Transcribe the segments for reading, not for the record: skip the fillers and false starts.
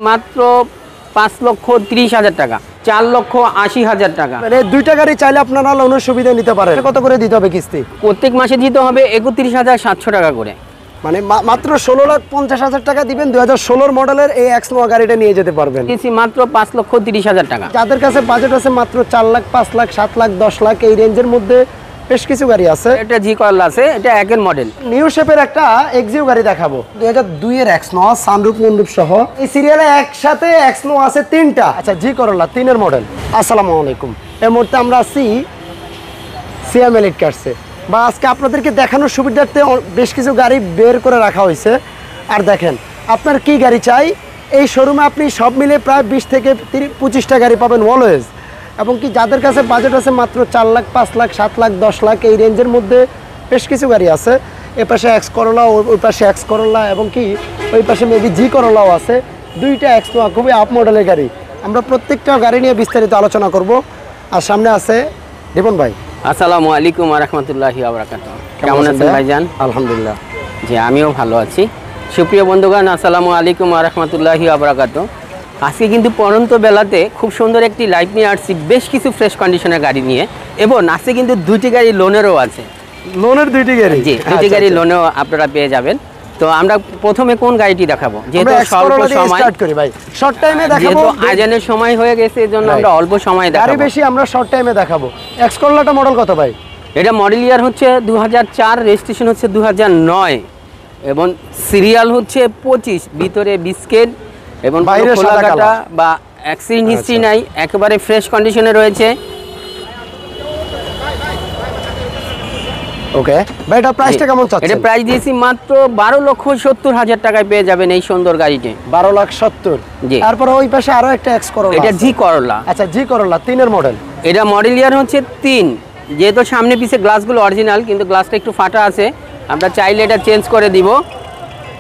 মাত্র 5,30,000 টাকা, 4,80,000 টাকা। মানে দুইটা গাড়ি চাইলে আপনারা লোনের সুবিধা নিতে পারেন। কত করে দিতে হবে কিস্তি? প্রত্যেক মাসে দিতে হবে 31,700 টাকা করে। মানে মাত্র 16,50,000 টাকা দিবেন 2016 মডেলের এই এক্স নোয়া গাড়িটা নিয়ে যেতে পারবেন। মাত্র 5,30,000 টাকা। যাদের কাছে বাজেট আছে মাত্র 4 লাখ, 5 লাখ, 7 লাখ, 10 লাখ এই রেঞ্জের মধ্যে বেশ কিছু গাড়ি আছে। এটা জি করলা আছে, এটা একের মডেল। নিউ শেপের একটা এক্সিও গাড়ি দেখাবো 2002 এর এক্স নোয়া, সানরুফ মুনরুফ সহ। এই সিরিয়ালে একসাথে এক্স নোয়া আছে 3টা। আচ্ছা, জি করলা 3 এর মডেল। আসসালামু আলাইকুম। এই মুহূর্তে আমরা আছি সিয়াম এলিট কার্সে। বা আজকে আপনাদেরকে দেখানোর সুবিধার্থে বেশ কিছু গাড়ি বের করে রাখা হয়েছে। আর দেখেন আপনার কি গাড়ি চাই, এই শোরুমে আপনি সব মিলে প্রায় 20 থেকে 25টা গাড়ি পাবেন অলওয়েজ। এবং কি যাদের কাছে বাজেট আছে মাত্র 4 লাখ, 5 লাখ, 7 লাখ, 10 লাখ এই রেঞ্জের মধ্যে বেশ কিছু গাড়ি আছে। এ পাশে এক্স করলা, ওই পাশে এক্স করলা এবং কি ওই পাশে মেবি জি করলাও আছে। দুইটা এক্স নোয়া খুবই আপ মডেলের গাড়ি। আমরা প্রত্যেকটা গাড়ি নিয়ে বিস্তারিত আলোচনা করব। আর সামনে আছে রিপন ভাই। আসসালামু আলাইকুম ওয়া রাহমাতুল্লাহি ওয়া বারাকাতুহু। কেমন আছেন ভাইজান? আলহামদুলিল্লাহ। জি, আমিও ভালো আছি। সুপ্রিয় বন্ধুগণ, আসসালামু আলাইকুম ওয়া রাহমাতুল্লাহি ওয়া বারাকাতুহু। আজকে কিন্তু পরন্ত বেলাতে খুব সুন্দর একটি লাইভ নিয়ে আসছি, বেশ কিছু ফ্রেশ কন্ডিশনের গাড়ি নিয়ে। এবং আজকে কিন্তু দুইটি গাড়ি লোনেরও আছে। লোনের দুইটি গাড়ি? জি, দুইটি গাড়ি লোনেও আপনারা পেয়ে যাবেন। তো আমরা প্রথমে কোন গাড়িটি দেখাবো? যেহেতু স্বল্প সময়, স্টার্ট করি ভাই, শর্ট টাইমে দেখাবো। যেহেতু আজানের সময় হয়ে গেছে এজন্য আমরা অল্প সময় দেখাবো। গাড়ি বেশি, আমরা শর্ট টাইমে দেখাবো। এক্স করলাটা মডেল কত ভাই? এটা মডেল ইয়ার হচ্ছে 2004, রেজিস্ট্রেশন হচ্ছে 2009 এবং সিরিয়াল হচ্ছে 25। ভিতরে বিস্কেট এবং বাইরে সাদা কাটা বা অ্যাক্সিডেন্ট হিস্ট্রি নাই, একেবারে ফ্রেশ কন্ডিশনে রয়েছে। ওকে ভাই, এটা প্রাইসটা কেমন চাচ্ছেন? এটা প্রাইস দিয়েছি মাত্র 12,70,000 টাকায় পেয়ে যাবেন এই সুন্দর গাড়িটি। 12,70,000। জি। তারপর ওই পাশে আরো একটা এক্স করলা, এটা জি করলা। আচ্ছা, জি করলা 3 এর মডেল। এটা মডেল ইয়ার হচ্ছে 3। যেহেতু সামনে পিছে গ্লাসগুলো অরিজিনাল, কিন্তু গ্লাসটা একটু ফাটা আছে, আমরা চাইলে এটা চেঞ্জ করে দিব।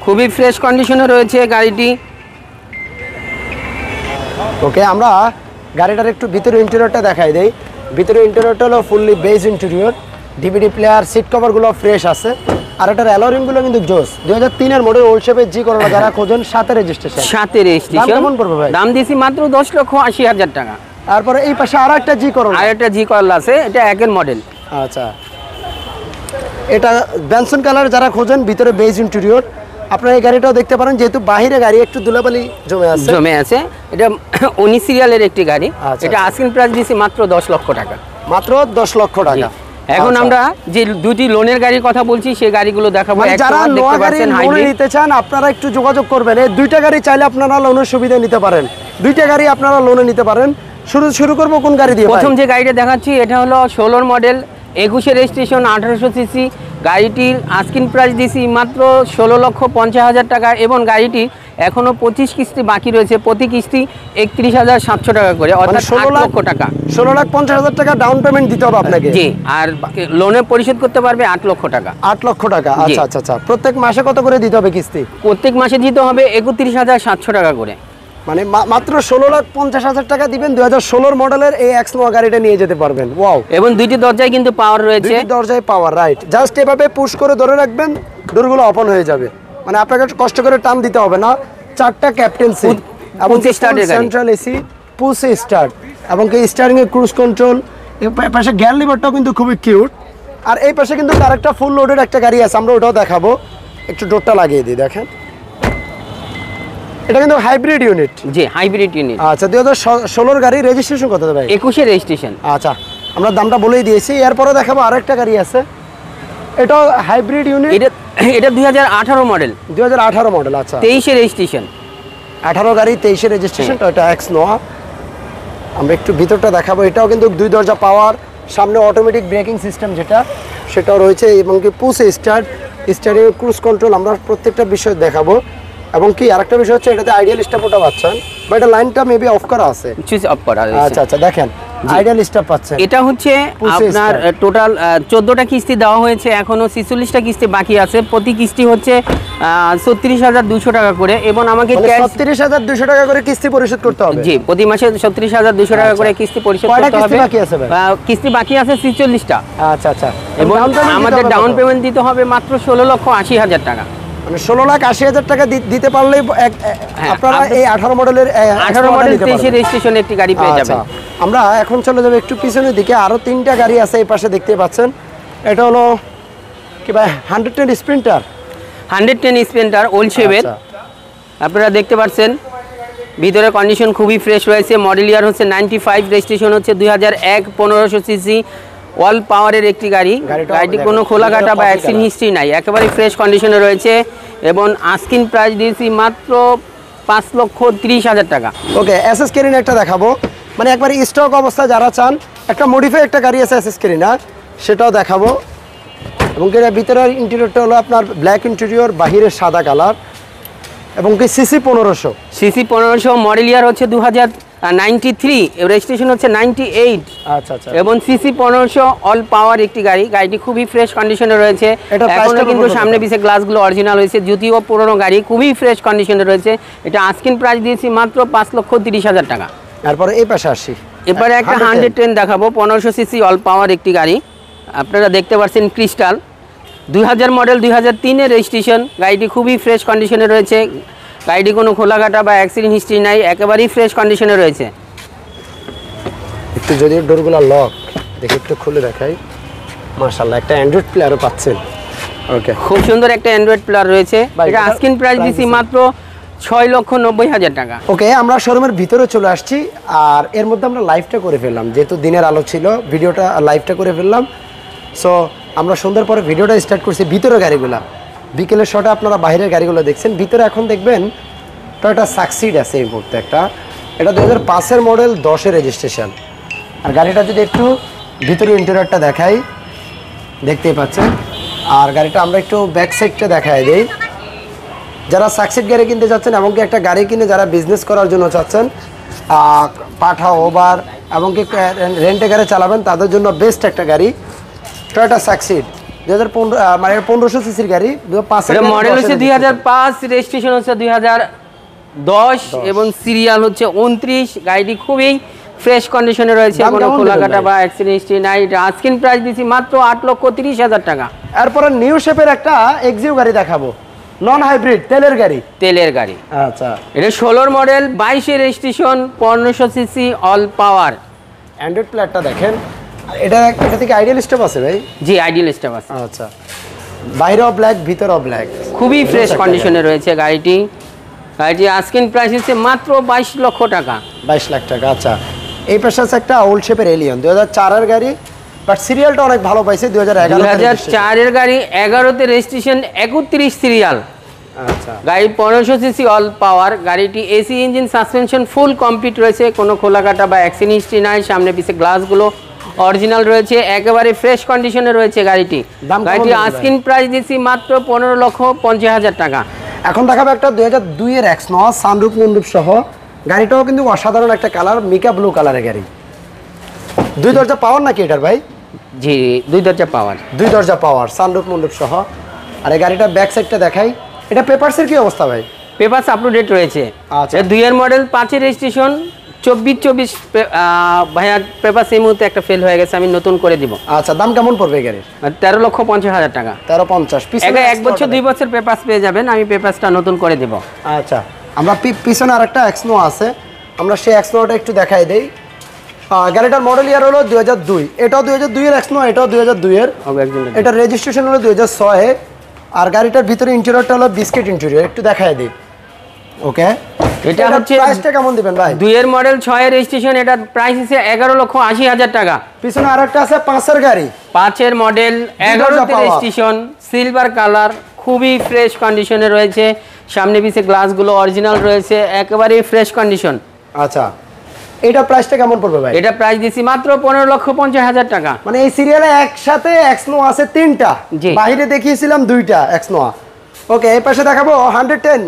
খুবই ফ্রেশ কন্ডিশনে রয়েছে গাড়িটি। ওকে, আমরা গাড়িটার একটু ভিতরে ইন্টেরিয়রটা দেখাই দেই। ভিতরে ইন্টেরিয়রটা হলো fully beige interior, DVD player, seat কভারগুলো ফ্রেশ আছে। আর এটার অ্যালোরিংগুলো কিন্তু জোস। 2003 এর মডেল ওল্ড শেপের জি করলা যারা খোঁজেন, সাথে রেজিস্ট্রেশন। সাথে রেজিস্ট্রেশন। দাম কেমন পড়বে ভাই? দাম দিয়েছি মাত্র 10,80,000 টাকা। তারপরে এই পাশে আরো একটা জি করলা, আর একটা জি করলা আছে, এটা একের মডেল। আচ্ছা, এটা ব্যানসন কালার যারা খোঁজেন, ভিতরে বেজ ইন্টেরিয়র। আপনারা এই গাড়িটাও দেখতে পারেন, যেহেতু বাহিরে গাড়ি একটু ধুলাবালি জমে আছে। এটা 19 সিরিয়ালের একটি গাড়ি। আচ্ছা, এটা আস্কিং প্রাইস দিয়েছি মাত্র 10 লক্ষ টাকা। মাত্র 10 লক্ষ টাকা। এখন আমরা যে দুটি লোনের গাড়ির কথা বলছি সেই গাড়িগুলো দেখাবো। যারা নোয়া গাড়ি লোনে নিতে চান আপনারা একটু যোগাযোগ করবেন। এই দুইটা গাড়ি চাইলে আপনারা লোনের সুবিধা নিতে পারেন। দুইটা গাড়ি আপনারা লোনে নিতে পারেন। শুরু করবো কোন গাড়ি দিয়ে? প্রথম যে গাড়িটা দেখাচ্ছি এটা হলো 16 মডেল, 21 রেজিস্ট্রেশন, 1800 সিসি। গাড়িটির আস্কিং প্রাইস দিয়েছি মাত্র 16,50,000 টাকা এবং গাড়িটি এখনো 25 কিস্তি বাকি রয়েছে। প্রতি কিস্তি 31,700 টাকা করে, অর্থাৎ 8 লক্ষ টাকা। 16,50,000 টাকা ডাউন পেমেন্ট দিতে হবে আপনাকে। জি, আর লোনে পরিশোধ করতে পারবে 8 লক্ষ টাকা। 8 লক্ষ টাকা। আচ্ছা আচ্ছা আচ্ছা। প্রত্যেক মাসে কত করে দিতে হবে কিস্তি? প্রত্যেক মাসে দিতে হবে 31,700 টাকা করে। মানে মাত্র 16,50,000 টাকা দিবেন, 2016 মডেলের এই এক্স নোয়া গাড়িটা নিয়ে যেতে পারবেন। ওয়াও! এবং দুইটি দরজায় কিন্তু পাওয়ার রয়েছে। দুইটি দরজায় পাওয়ার, রাইট। জাস্ট এভাবে পুশ করে ধরে রাখবেন, ডোরগুলো ওপেন হয়ে যাবে। মানে আপনাকে কষ্ট করে টান দিতে হবে না। 4টা ক্যাপ্টেন সিট এবং সেন্ট্রাল এসি, পুশ স্টার্ট এবং কি স্টিয়ারিং এর ক্রুজ কন্ট্রোল। এই পাশে গিয়ার লিভারটাও কিন্তু খুবই কিউট। আর এই পাশে কিন্তু আরেকটা ফুল লোডেড একটা গাড়ি আছে, আমরা ওটাও দেখাবো। একটু ডোরটা লাগিয়ে দিই, দেখেন। এটা কিন্তু হাইব্রিড ইউনিট। জি, হাইব্রিড ইউনিট। আচ্ছা, 2016 গাড়ি, রেজিস্ট্রেশন কত ভাই? 21 রেজিস্ট্রেশন। আচ্ছা, আমরা দামটা বলেই দিয়েছি। এরপরে দেখাবো আরেকটা গাড়ি আছে, এটা হাইব্রিড ইউনিট। এটা 2018 মডেল। 2018 মডেল। আচ্ছা, 23 রেজিস্ট্রেশন। 18 গাড়ি, 23 রেজিস্ট্রেশন। এটা এক্স নোয়া। আমরা একটু ভিতরটা দেখাবো। এটাও কিন্তু 2 দরজা পাওয়ার, সামনে অটোমেটিক ব্রেকিং সিস্টেম যেটা সেটাও রয়েছে এবং কি push start, steering cruise control. আমরা প্রত্যেকটা বিষয় দেখাবো। এবং কি আরেকটা বিষয় হচ্ছে এটাতে আইডিয়াল স্টপটা পাচ্ছেন, বাট এটা লাইনটা মেবি অফ করা আছে। সুইচ অফ করা আছে। আচ্ছা আচ্ছা, দেখেন আইডিয়াল স্টপ পাচ্ছেন। এটা হচ্ছে আপনার টোটাল 14টা কিস্তি দেওয়া হয়েছে, এখনো 46টা কিস্তি বাকি আছে। প্রতি কিস্তি হচ্ছে 36,200 টাকা করে এবং আমাকে 36,200 টাকা করে কিস্তি পরিশোধ করতে হবে। জি, প্রতি মাসে 36,200 টাকা করে কিস্তি পরিশোধ করতে হবে। কিস্তি বাকি আছে 46টা। আচ্ছা আচ্ছা। এবং আমাদের ডাউন পেমেন্ট দিতে হবে মাত্র 16,80,000 টাকা। মানে 16,80,000 টাকা দিতে পারলেই আপনারা এই 18 মডেলের 18 মডেল 23 রেজিস্ট্রেশন একটি গাড়ি পেয়ে যাবেন। আমরা এখন চলে যাব একটু পিছনের দিকে, আরো 3টা গাড়ি আছে এই পাশে দেখতে পাচ্ছেন। এটা হলো কি ভাই 110 স্প্রিন্টার, 110 স্প্লেন্ডার ওল্ড শেপের, আপনারা দেখতে পাচ্ছেন ভিতরে কন্ডিশন খুবই ফ্রেশ রয়েছে। মডেল ইয়ার হচ্ছে 95, রেজিস্ট্রেশন হচ্ছে 2001, 1500 সিসি, অল পাওয়ারের একটি গাড়ি। গাড়িটি কোনো খোলাঘাটা বা অ্যাক্সিডেন্ট হিস্ট্রি নাই, একেবারে ফ্রেশ কন্ডিশনে রয়েছে এবং আস্কিং প্রাইস দিয়েছি মাত্র 5,30,000 টাকা। ওকে, এসএস কেরিন একটা দেখাবো, মানে একবারে স্টক অবস্থা যারা চান একটা মডিফাই একটা গাড়ি আছে এসএস কেরিনা, সেটাও দেখাবো। এবং এর ভিতরের ইন্টেরিয়রটা হলো আপনার ব্ল্যাক ইন্টেরিয়র, বাহিরের সাদা কালার, এবং কি সিসি 1500, সিসি 1500, মডেল ইয়ার হচ্ছে 2093, রেজিস্ট্রেশন হচ্ছে 98। আচ্ছা আচ্ছা, এবং সিসি 1500 অল পাওয়ার একটি গাড়ি। গাড়িটি খুবই ফ্রেশ কন্ডিশনে রয়েছে, এখনো কিন্তু সামনে পিছে গ্লাসগুলো অরিজিনাল হয়েছে, যদিও পুরনো গাড়ি খুবই ফ্রেশ কন্ডিশনে রয়েছে। এটা আস্কিং প্রাইস দিয়েছি মাত্র 5,30,000 টাকা। তারপরে এই পাশে আসি, এবারে একটা 110 দেখাবো, 1500 সিসি অল পাওয়ার একটি গাড়ি। আপনারা দেখতে পাচ্ছেন ক্রিস্টাল, 2000 মডেল, 2003-এর রেজিস্ট্রেশন। গাড়িটি খুবই ফ্রেশ কন্ডিশনে রয়েছে, গাড়িটি কোনো খোলাঘাটা বা অ্যাক্সিডেন্ট হিস্ট্রি নাই, একেবারেই ফ্রেশ কন্ডিশনে রয়েছে। একটু যদি ডোরগুলো লক দেখে একটু খুলে দেখাই, মাশাআল্লাহ একটা অ্যান্ড্রয়েড প্লেয়ারও পাচ্ছেন। ওকে, খুব সুন্দর একটা অ্যান্ড্রয়েড প্লেয়ার রয়েছে। এটা আস্কিং প্রাইস দিছি মাত্র 6,90,000 টাকা। ওকে, আমরা শোরুমের ভিতরে চলে আসছি, আর এর মধ্যে আমরা লাইভটা করে ফেললাম, যেহেতু দিনের আলো ছিল, ভিডিওটা লাইভটা করে ফেললাম। সো আমরা সন্ধ্যার পরে ভিডিওটা স্টার্ট করছি ভিতরে গাড়িগুলা, বিকেলের শটে আপনারা বাইরের গাড়িগুলো দেখছেন। ভিতরে এখন দেখবেন টয়োটা সাকসিড আছে এই মুহূর্তে একটা, এটা 2005-এর মডেল, 10-এর রেজিস্ট্রেশন। আর গাড়িটা যদি একটু ভিতরে ইন্টেরিয়রটা দেখাই, দেখতেই পাচ্ছেন। আর গাড়িটা আমরা একটু ব্যাক সাইডটা দেখাই দিই। যারা সাকসিড গাড়ি কিনতে চাচ্ছেন, এমনকি একটা গাড়ি কিনে যারা বিজনেস করার জন্য চাচ্ছেন, পাঠা, ওভার, এমনকি রেন্টে গাড়ি চালাবেন, তাদের জন্য বেস্ট একটা গাড়ি টয়োটা সাকসিড। 2015 মানে 1500 সিসির গাড়ি, 2005 মডেল হচ্ছে 2005, রেজিস্ট্রেশন হচ্ছে 2010 এবং সিরিয়াল হচ্ছে 29। গাড়িটি খুবই ফ্রেশ কন্ডিশনে রয়েছে, কোনো খোলাঘাটা বা অ্যাক্সিডেন্ট হিস্ট্রি নাই। এটা আস্কিং প্রাইস দিছি মাত্র 8,30,000 টাকা। এরপরে নিউ শেপের একটা এক্সিও গাড়ি দেখাবো, নন হাইব্রিড, তেলের গাড়ি। তেলের গাড়ি, আচ্ছা, এটা 16 মডেল, 22-এর registration, 1500 CC all power. Android প্লেয়ারটা দেখেন, এটা থেকে আইডিয়াল স্টপ আছে ভাই? জি, আইডিয়াল স্টপ আছে। আচ্ছা, বাইরেও ব্ল্যাক, ভিতরেও ব্ল্যাক, খুবই ফ্রেশ কন্ডিশনে রয়েছে গাড়িটি। গাড়িটি আস্কিং প্রাইস হচ্ছে মাত্র 22 লক্ষ টাকা। 22 লাখ টাকা। আচ্ছা, এই পাশে আছে একটা ওল্ড শেপের এলিয়ন, 2004-এর গাড়ি, বাট সিরিয়ালটা অনেক ভালো পাইছে, 2004-এর গাড়ি, 11-তে রেজিস্ট্রেশন, 31 সিরিয়াল। আচ্ছা, গাড়ি 1500 সিসি অল পাওয়ার। গাড়িটি AC engine, suspension full complete রয়েছে, কোনো খোলাকাটা বা অ্যাক্সিডেন্ট হিস্ট্রি নাই, সামনে পিছে গ্লাসগুলো অরিজিনাল রয়েছে, একেবারে ফ্রেশ কন্ডিশনে রয়েছে গাড়িটি। গাড়িটি আস্কিং প্রাইস দিচ্ছি মাত্র 15,50,000 টাকা। এখন দেখাবো একটা 2002-এর এক্সনোয়া, সানরুফ মুনরুফ সহ। গাড়িটাও কিন্তু অসাধারণ একটা কালার, মিকা ব্লু কালারের গাড়ি। 2 দরজা পাওয়ার নাকি এটার ভাই? জি, 2 দরজা পাওয়ার, 2 দরজা পাওয়ার, সানরুফ মুনরুফ সহ। আর এই গাড়িটার ব্যাক সাইডটা দেখাই, এটা পেপারসের কি অবস্থা ভাই? পেপারস আপ টু ডেট রয়েছে। আচ্ছা, 2-এর মডেল, 5-এর রেজিস্ট্রেশন, 24 ভাইয়া পেপারস এই মুহূর্তে একটা ফেল হয়ে গেছে, আমি নতুন করে দিব। আচ্ছা, দাম কেমন পড়বে এই গাড়ির? 13,50,000 টাকা। 13,50। পিছনে 1 বছর 2 বছর পেপারস পেয়ে যাবেন, আমি পেপারসটা নতুন করে দিব। আচ্ছা, আমরা পিছনে আরেকটা এক্সনো আছে, আমরা সেই এক্সনোটা একটু দেখাই দেই। গাড়িটার মডেল ইয়ার হলো 2002, এটাও 2002-এর এক্সনো, এটাও 2002-এর। এটা রেজিস্ট্রেশন হলো 2006-এ। আর গাড়িটার ভিতরে ইন্টেরিয়রটা হলো বিস্কিট ইন্টেরিয়র, একটু দেখাই দিই। ওকে, এটা হচ্ছে প্রাইসটা কেমন দিবেন ভাই? 2-এর মডেল, 6-এর রেজিস্ট্রেশন, এটার প্রাইস হচ্ছে 11,80,000 টাকা। পিছনে আরেকটা আছে 5-এর গাড়ি, 5-এর মডেল, 11-তে রেজিস্ট্রেশন, সিলভার কালার, খুবই ফ্রেশ কন্ডিশনে রয়েছে, সামনে পিছে গ্লাসগুলো অরিজিনাল রয়েছে, একেবারে ফ্রেশ কন্ডিশন। আচ্ছা, এটা প্রাইসটা কেমন পড়বে ভাই? এটা প্রাইস দিছি মাত্র 15,50,000 টাকা। মানে এই সিরিয়ালে একসাথে এক্সনো আছে 3টা, বাইরে দেখিয়েছিলাম 2টা এক্সনোয়া। ওকে, এই পাশে দেখাবো 110,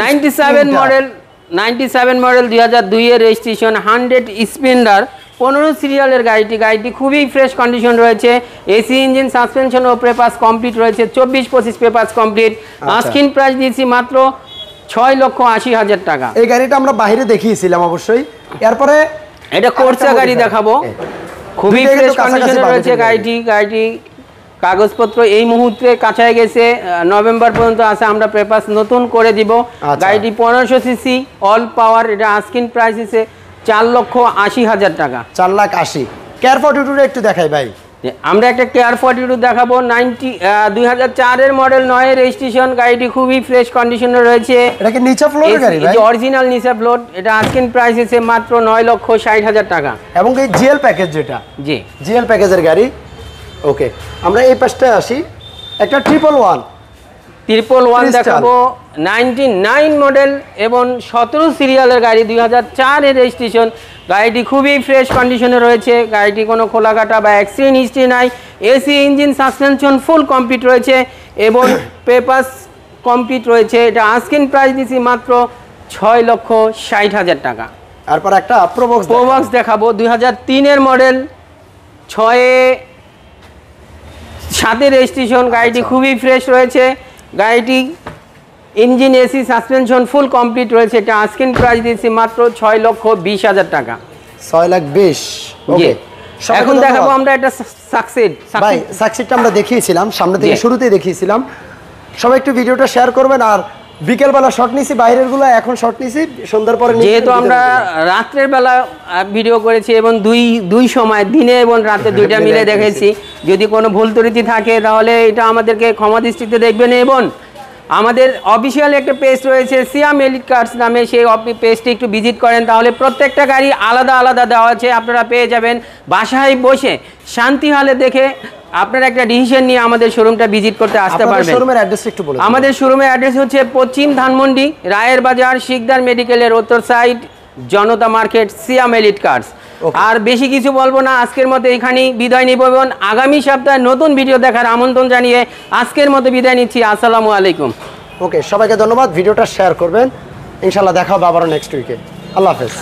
97 মডেল, 2002-এর রেজিস্ট্রেশন, 100 স্প্লেন্ডার, 15 সিরিয়ালের গাড়িটি। গাড়িটি খুবই ফ্রেশ কন্ডিশন রয়েছে, এসি ইঞ্জিন, সাসপেনশন ও পেপারস কমপ্লিট রয়েছে, 24-25 পেপারস কমপ্লিট। আস্কিং প্রাইস দিয়েছি মাত্র 6,80,000 টাকা। এই গাড়িটা আমরা বাইরে দেখিয়েছিলাম অবশ্যই। এরপরে এটা কোর্সা গাড়ি দেখাবো, খুবই ফ্রেশ কন্ডিশনে রয়েছে গাড়িটি। কাগজপত্র এই মুহূর্তে কাছায় গেছে, নভেম্বর পর্যন্ত আছে, আমরা পেপার নতুন করে দিব। গাড়িটি 1500 সিসি অল পাওয়ার, এটা আস্কিং প্রাইস আছে 4,80,000 টাকা। 4,80,000। কেয়ার 42 একটু দেখাই ভাই। আমরা একটা কেয়ার 42 দেখাবো, 2004 এর মডেল, 9 এর রেজিস্ট্রেশন। গাড়িটি খুবই ফ্রেশ কন্ডিশনে রয়েছে। এটা কি নিচা ফ্লোরের গাড়ি ভাই? অরিজিনাল নিচা ফ্লোর। এটা আস্কিং প্রাইস আছে মাত্র 9,60,000 টাকা। এবং এই জিএল প্যাকেজ যেটা, জি জিএল প্যাকেজের গাড়ি। ওকে, আমরা এই পাশটায় আসি। একটা 111 দেখাবো, 99 মডেল এবং 17 সিরিয়ালের গাড়ি, 2004 এর রেজিস্ট্রেশন। গাড়িটি খুবই ফ্রেশ কন্ডিশনে রয়েছে। গাড়িটি কোনো খোলাকাটা বা অ্যাক্সিডেন্ট হিস্ট্রি নাই। AC, engine, suspension full complete রয়েছে এবং পেপারস কমপ্লিট রয়েছে। এটা আস্কিং প্রাইস দিছি মাত্র 6,60,000 টাকা। তারপর একটা প্রোবক্স দেখাবো, 2003 এর মডেল, 6/7 রেজিস্ট্রেশন। গাড়িটি খুবই ফ্রেশ রয়েছে। গাড়িটি engine, AC, suspension full complete রয়েছে। এটা আস্কিং প্রাইস দিয়েছি মাত্র 6,20,000 টাকা। 6,20,000। ওকে, এখন দেখাবো আমরা একটা সাকসেড। ভাই সাকসেডটা আমরা দেখিয়েছিলাম, সামনে থেকে শুরুতেই দেখিয়েছিলাম। সবাই একটু ভিডিওটা শেয়ার করবেন। আর বিকেলবেলা শর্ট নিছি, বাইরের গুলো এখন শর্ট নিছি, সন্ধ্যার পরে যেহেতু আমরা রাত্রের বেলা ভিডিও করেছি এবং দুই সময়, দিনে এবং রাতে দুইটা মিলে দেখেছি। যদি কোনো ভুল ত্রুটি থাকে তাহলে এটা আমাদেরকে ক্ষমা দৃষ্টিতে দেখবেন। এবং আমাদের অফিসিয়াল একটা পেজ রয়েছে সিয়াম এলিট কার্স নামে, সেই পেজটি একটু ভিজিট করেন, তাহলে প্রত্যেকটা গাড়ি আলাদা আলাদা দেওয়া আছে, আপনারা পেয়ে যাবেন। বাসায় বসে শান্তি হলে দেখে আপনারা একটা ডিসিশন নিয়ে আমাদের শোরুমটা ভিজিট করতে আসতে পারবেন। শোরুমের অ্যাড্রেস একটু বলুন। আমাদের শোরুমের অ্যাড্রেস হচ্ছে পশ্চিম ধানমন্ডি, রায়ের বাজার, শিকদার মেডিকেলের উত্তর সাইড, জনতা মার্কেট, সিয়াম এলিট কার্স। আর বেশি কিছু বলবো না, আজকের মতো এখানেই বিদায় নিব এবং আগামী সপ্তাহে নতুন ভিডিও দেখার আমন্ত্রণ জানিয়ে আজকের মতো বিদায় নিচ্ছি। আসসালামু আলাইকুম। ওকে, সবাইকে ধন্যবাদ। ভিডিওটা শেয়ার করবেন। ইনশাআল্লাহ দেখা হবে আবারও নেক্সট উইকে। আল্লাহ হাফেজ।